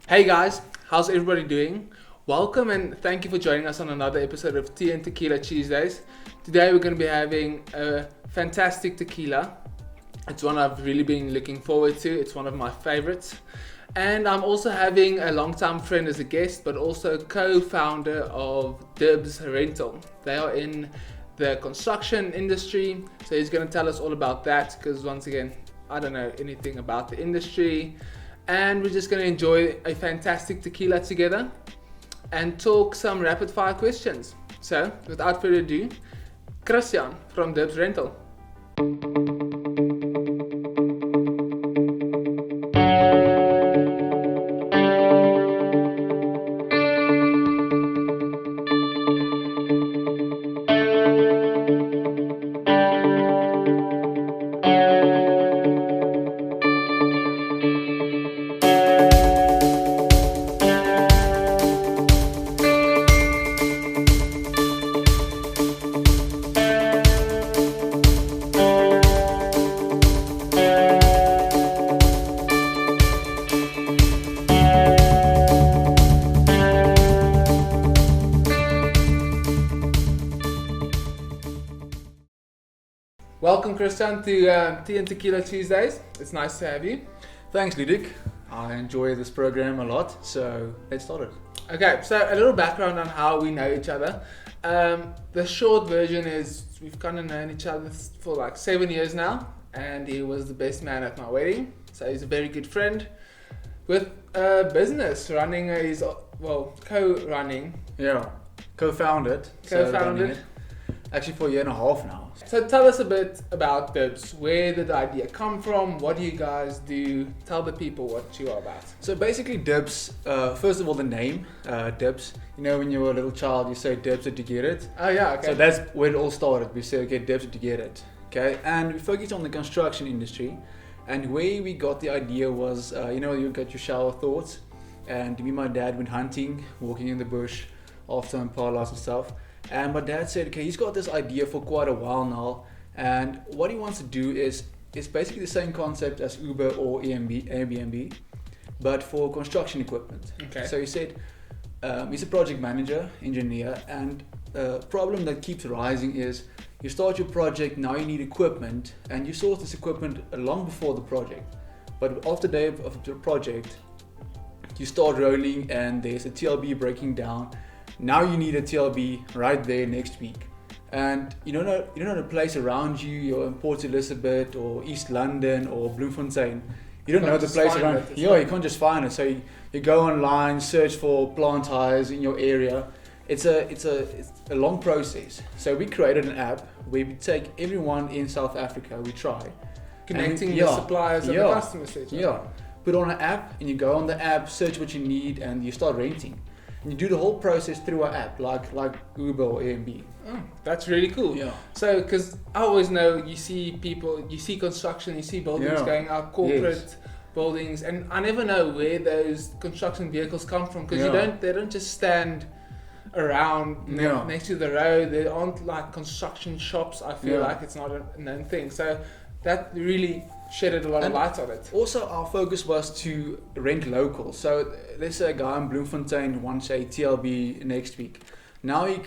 Hey guys, how's everybody doing? Welcome and thank you for joining us on another episode of Tea and Tequila Tuesdays. Today we're going to be having a fantastic tequila. It's one I've really been looking forward to. It's one of my favorites. And I'm also having a long-time friend as a guest, but also co-founder of Dibz Rental. They are in the construction industry, so he's going to tell us all about that because once again, I don't know anything about the industry. And we're just going to enjoy a fantastic tequila together and talk some rapid fire questions. So without further ado, Christiaan from Dibz Rental. Welcome, Christiaan, to Tea and Tequila Tuesdays. It's nice to have you. Thanks, Ludik. I enjoy this program a lot, so let's start it. Okay, so a little background on how we know each other. The short version is we've kind of known each other for like 7 years now, and he was the best man at my wedding. So he's a very good friend with a business running. Co-running. Yeah, co-founded. Co-founded. Actually for a year and a half now. So tell us a bit about Dibz. Where did the idea come from? What do you guys do? Tell the people what you are about. So basically Dibz, first of all the name, Dibz. You know when you're a little child you say Dibz to get it. Oh yeah, okay. So that's where it all started. We said okay, Dibz to get it. Okay, and we focused on the construction industry. And where we got the idea was, you got your shower thoughts. And me and my dad went hunting, walking in the bush, after impalas and stuff. And my dad said, okay, he's got this idea for quite a while now, and what he wants to do is basically the same concept as Uber or Airbnb, but for construction equipment. Okay. So he said he's a project manager, engineer, and the problem that keeps rising is you start your project, now you need equipment, and you source this equipment long before the project. But after the day of the project, you start rolling and there's a TLB breaking down. Now you need a TLB right there next week, and you don't know the place around you. You're in Port Elizabeth or East London or Bloemfontein. You don't know the place around. Yeah, you can't just find it. So you go online, search for plant hires in your area. It's a long process. So we created an app where we take everyone in South Africa. We try Connecting the suppliers and the customers. Yeah, put on an app, and you go on the app, search what you need, and you start renting. And you do the whole process through our app, like Uber or Airbnb. Oh, that's really cool. Yeah. So, because I always know you see people, you see construction, you see buildings going up, corporate buildings, and I never know where those construction vehicles come from because they don't just stand around next to the road. They aren't like construction shops. I feel like it's not a known thing. So that really shedded a lot of light on it. Also, our focus was to rent local. So let's say a guy in Bloemfontein wants a TLB next week. Now he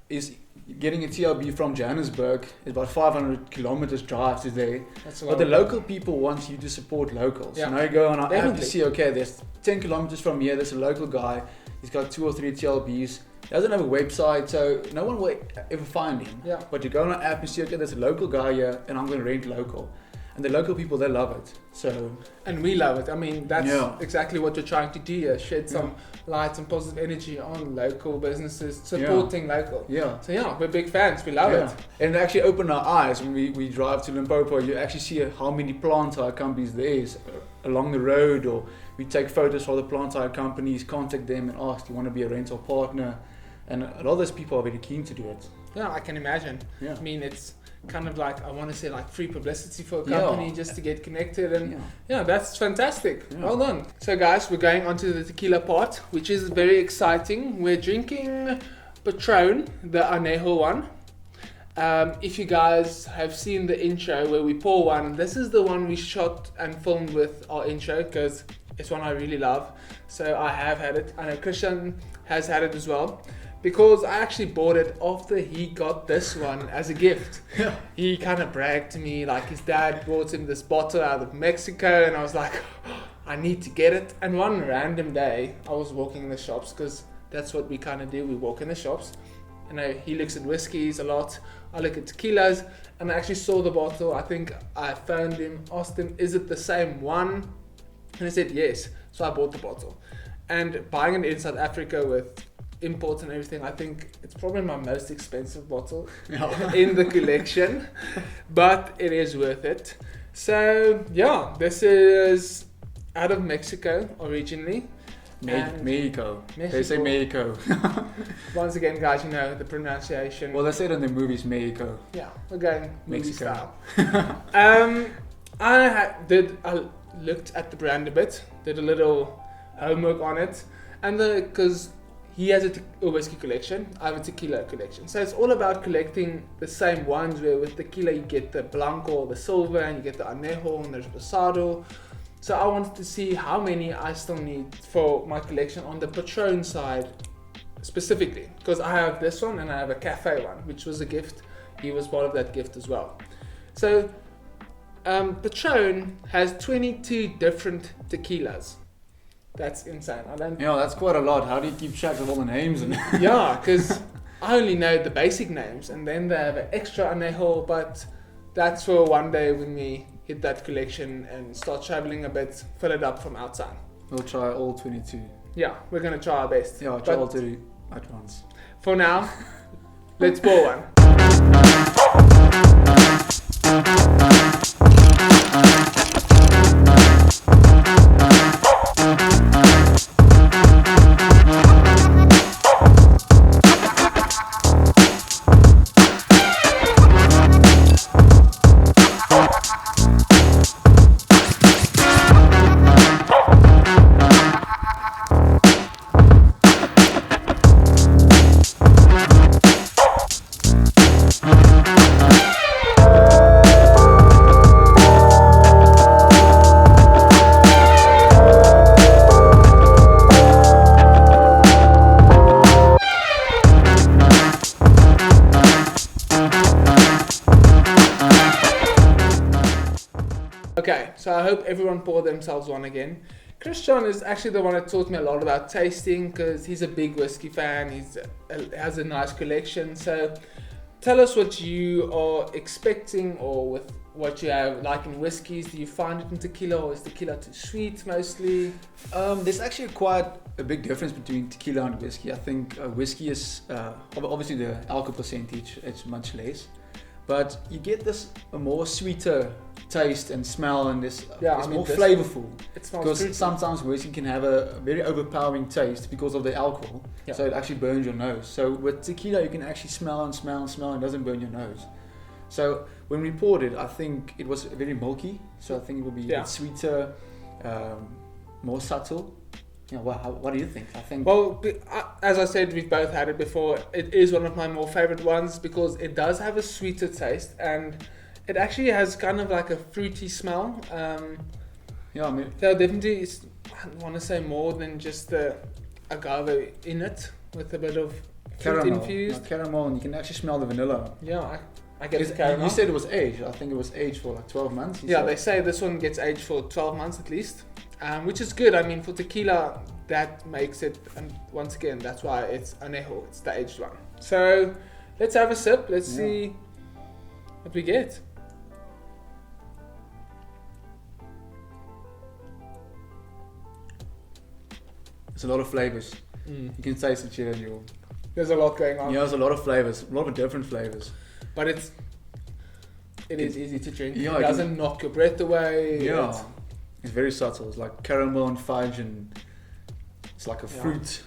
is getting a TLB from Johannesburg. It's about 500 kilometers drive to there. But the local people want you to support locals. Yeah. So now you go on our app to see, okay, there's 10 kilometers from here, there's a local guy. He's got 2 or 3 TLBs. He doesn't have a website, so no one will ever find him. Yeah. But you go on our app and see, okay, there's a local guy here, and I'm going to rent local. And the local people, they love it. So, and we love it. I mean, that's exactly what you're trying to do here. Shed some light and positive energy on local businesses, supporting local. Yeah. So we're big fans. We love it. And it actually opened our eyes when we drive to Limpopo. You actually see how many plant hire companies there is along the road, or we take photos for the plant hire companies, contact them and ask, do you want to be a rental partner? And a lot of those people are very keen to do it. Yeah, I can imagine. Yeah. I mean, it's kind of like, I want to say like free publicity for a company just to get connected, and that's fantastic. Well done. So guys, we're going on to the tequila part, which is very exciting. We're drinking Patron, the Anejo one. If you guys have seen the intro where we pour one, this is the one we shot and filmed with our intro, because It's one I really love. So I have had it. I know Christiaan has had it as well. Because I actually bought it after he got this one as a gift. Yeah. He kind of bragged to me like his dad brought him this bottle out of Mexico, and I was like, I need to get it. And one random day, I was walking in the shops, because that's what we kind of do. We walk in the shops, and he looks at whiskeys a lot. I look at tequilas, and I actually saw the bottle. I think I phoned him, asked him, is it the same one? And he said yes. So I bought the bottle. And buying it in South Africa with imports and everything, I think it's probably my most expensive bottle in the collection, but it is worth it. So yeah, this is out of Mexico originally. Mexico. They say Mexico. Once again, guys, you know the pronunciation. Well, they say it in the movies Mexico. Yeah, we're going movie Mexico. style. I looked at the brand a bit, did a little homework on it, and because he has a whiskey collection, I have a tequila collection. So it's all about collecting the same ones, where with tequila you get the blanco, the silver, and you get the anejo and the reposado. So I wanted to see how many I still need for my collection on the Patron side specifically, because I have this one and I have a cafe one, which was a gift. He was part of that gift as well. So Patron has 22 different tequilas. That's insane. Yeah, that's quite a lot. How do you keep track of all the names? Yeah, because I only know the basic names, and then they have an extra anejo, but that's for one day when we hit that collection and start traveling a bit, fill it up from outside. We'll try all 22. Yeah, we're going to try our best. Yeah, try all 22 at once. For now, let's pour one. Okay, so I hope everyone poured themselves one again. Christiaan is actually the one that taught me a lot about tasting, because he's a big whiskey fan. He has a nice collection. So tell us what you are expecting, or with what you have like in whiskeys. Do you find it in tequila, or is tequila too sweet mostly? There's actually quite a big difference between tequila and whiskey. I think whiskey is obviously the alcohol percentage, it's much less, but you get this a more sweeter taste and smell, and it's more flavorful. It smells because fruity. sometimes whiskey can have a very overpowering taste because of the alcohol, so it actually burns your nose. So with tequila you can actually smell and smell and smell, and it doesn't burn your nose. So when we poured it, I think it was very milky, so I think it will be a bit sweeter, more subtle. Yeah, what do you think? I think. Well, as I said, we've both had it before. It is one of my more favorite ones because it does have a sweeter taste, and it actually has kind of like a fruity smell. Yeah, I mean, there definitely is, I want to say, more than just the agave in it, with a bit of fruit infused. Caramel, and you can actually smell the vanilla. Yeah, I get the caramel. You said it was aged. I think it was aged for like 12 months. Yeah, they say this one gets aged for 12 months at least, which is good. I mean, for tequila, that makes it, and once again, that's why it's anejo, it's the aged one. So let's have a sip. Let's see what we get. There's a lot of flavors. You can taste it here. There's a lot going on. Yeah, there's a lot of flavors, a lot of different flavors. But it is easy to drink. Yeah, it doesn't knock your breath away. Yeah, it's very subtle. It's like caramel and fudge, and it's like a fruit,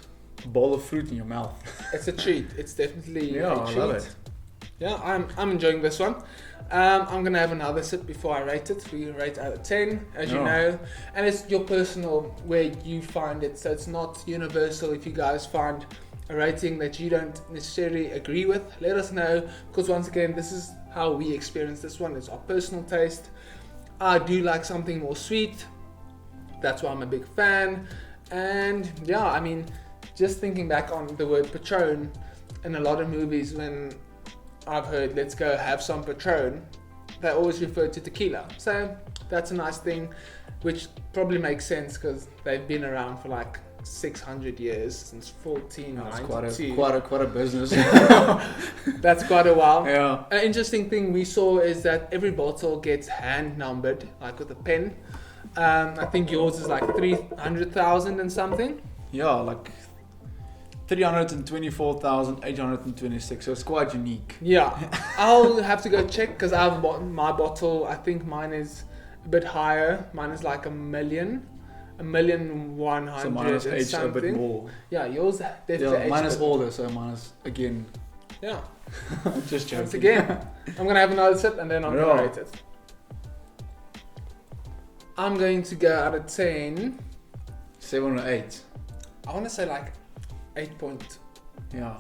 bowl of fruit in your mouth. It's a treat. It's definitely a treat. I love it. Yeah, I'm enjoying this one. I'm gonna have another sip before I rate it. We rate out of 10, as you know, and it's your personal where you find it. So it's not universal. If you guys find a rating that you don't necessarily agree with, let us know, because once again, this is how we experience this one. It's our personal taste. I do like something more sweet, That's why I'm a big fan. And yeah, I mean, just thinking back on the word Patron, in a lot of movies when I've heard let's go have some Patron, they always refer to tequila. So that's a nice thing, which probably makes sense because they've been around for like 600 years, since 1492. That's quite a business. That's quite a while. Yeah. An interesting thing we saw is that every bottle gets hand numbered, like with a pen. I think yours is like 300,000 and something. Yeah, like 324,826. So it's quite unique. Yeah, I'll have to go check because I've bought my bottle. I think mine is a bit higher. Mine is like 1,100,000 So mine is and aged something. a bit more. Yeah, yours definitely Yeah, aged mine a is bit. older, so mine is again. Yeah, Just joking. once again, I'm gonna have another sip and then I'm Yeah. gonna rate it. I'm going to go out of 10. 7 or 8. I want to say like 8.5. Yeah.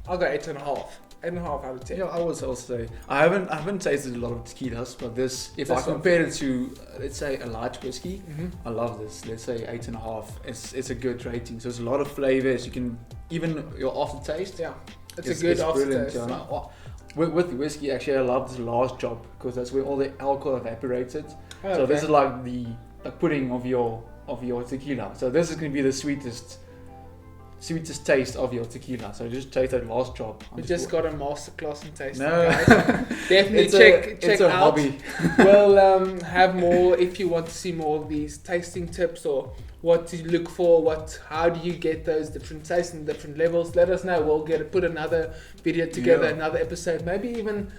I'll go 8.5. 8.5 out of 10. Yeah, I would also say I haven't tasted a lot of tequilas, but this, if I This one. compare it to let's say a light whiskey, Mm-hmm. I love this. Let's say 8.5. It's a good rating. So there's a lot of flavors. You can even your aftertaste. Yeah, it's a good brilliant. aftertaste. Yeah. With the whiskey, actually, I love this last drop because that's where all the alcohol evaporated. Oh, So this okay. is like the pudding of your tequila. So this is going to be the sweetest taste of your tequila. So just taste that last drop. We just got a masterclass in tasting, No. guys. Definitely It's check it's a out. hobby. We'll have more if you want to see more of these tasting tips or what to look for. How do you get those different tastes and different levels? Let us know. We'll put another video together, Yeah. another episode. Maybe even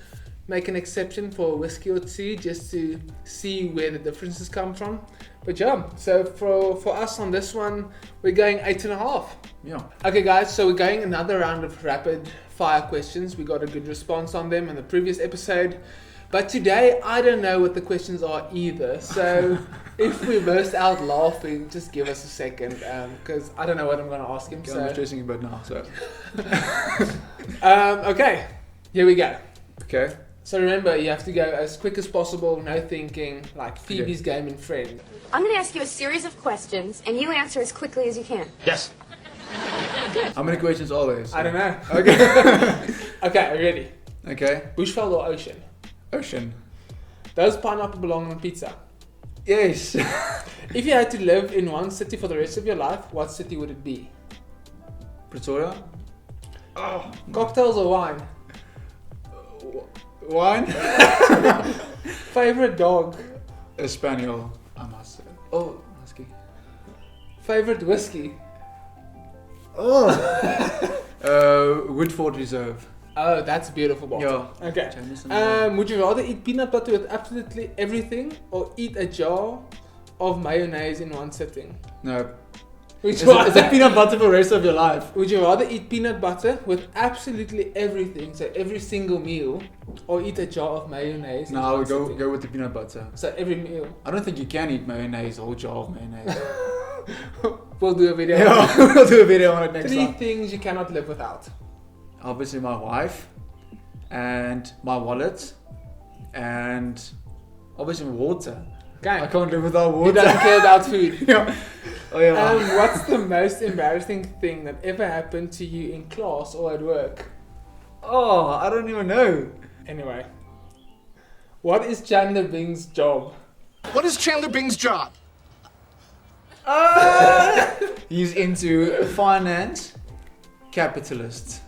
make an exception for a whiskey or two, just to see where the differences come from. But yeah, so for us on this one, we're going 8.5. Yeah. Okay guys, so we're going another round of rapid fire questions. We got a good response on them in the previous episode. But today, I don't know what the questions are either. So if we burst out laughing, just give us a second, because I don't know what I'm going to ask him. Okay, So I'm stressing a bit now. So okay, here we go. okay. So remember, you have to go as quick as possible, no thinking, like Phoebe's Game and Friend. I'm going to ask you a series of questions, and you answer as quickly as you can. Yes. How many questions are there? I don't know. Okay. Okay, are you ready? Okay. Bushveld or ocean? Ocean. Does pineapple belong on pizza? Yes. If you had to live in one city for the rest of your life, what city would it be? Pretoria. Oh, cocktails or wine? Wine. Favorite dog? A spaniel. I must say. Oh, husky. Favorite whiskey? Oh. Woodford Reserve. Oh, that's a beautiful bottle. Yeah. Okay. Jameson. Would you rather eat peanut butter with absolutely everything or eat a jar of mayonnaise in one sitting? No. Which Is one? it peanut butter for the rest of your life? Would you rather eat peanut butter with absolutely everything, so every single meal, or eat a jar of mayonnaise? No, in I one would go sitting? go with the peanut butter. So every meal. I don't think you can eat mayonnaise, a whole jar of mayonnaise. We'll do a video. Yeah, we'll do a video on it next 3 time. things you cannot live without. Obviously my wife, and my wallet, and obviously water. I Okay. can't live without Who water. doesn't care about food? Yeah. Oh yeah. What's the most embarrassing thing that ever happened to you in class or at work? Oh, I don't even know. Anyway, what is Chandler Bing's job? What is Chandler Bing's job? He's into finance, capitalist.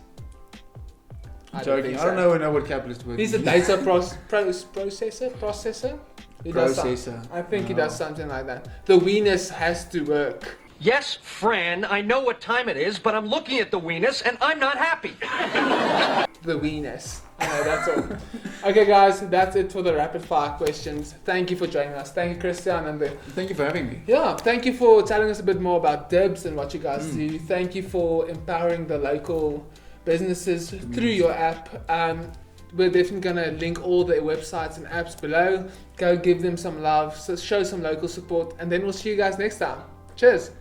I don't Joking. think I don't so. know what capitalist would He's be. a data processor. He does Processor. I think he No. does something like that. The weenus has to work. Yes, Fran, I know what time it is, but I'm looking at the weenus and I'm not happy. The weenus. I know, that's all. Okay, guys, that's it for the rapid fire questions. Thank you for joining us. Thank you, Christiaan, and Thank you for having me. yeah, thank you for telling us a bit more about Dibz and what you guys do. Thank you for empowering the local businesses through your app. We're definitely going to link all their websites and apps below. Go give them some love, so show some local support, and then we'll see you guys next time. Cheers.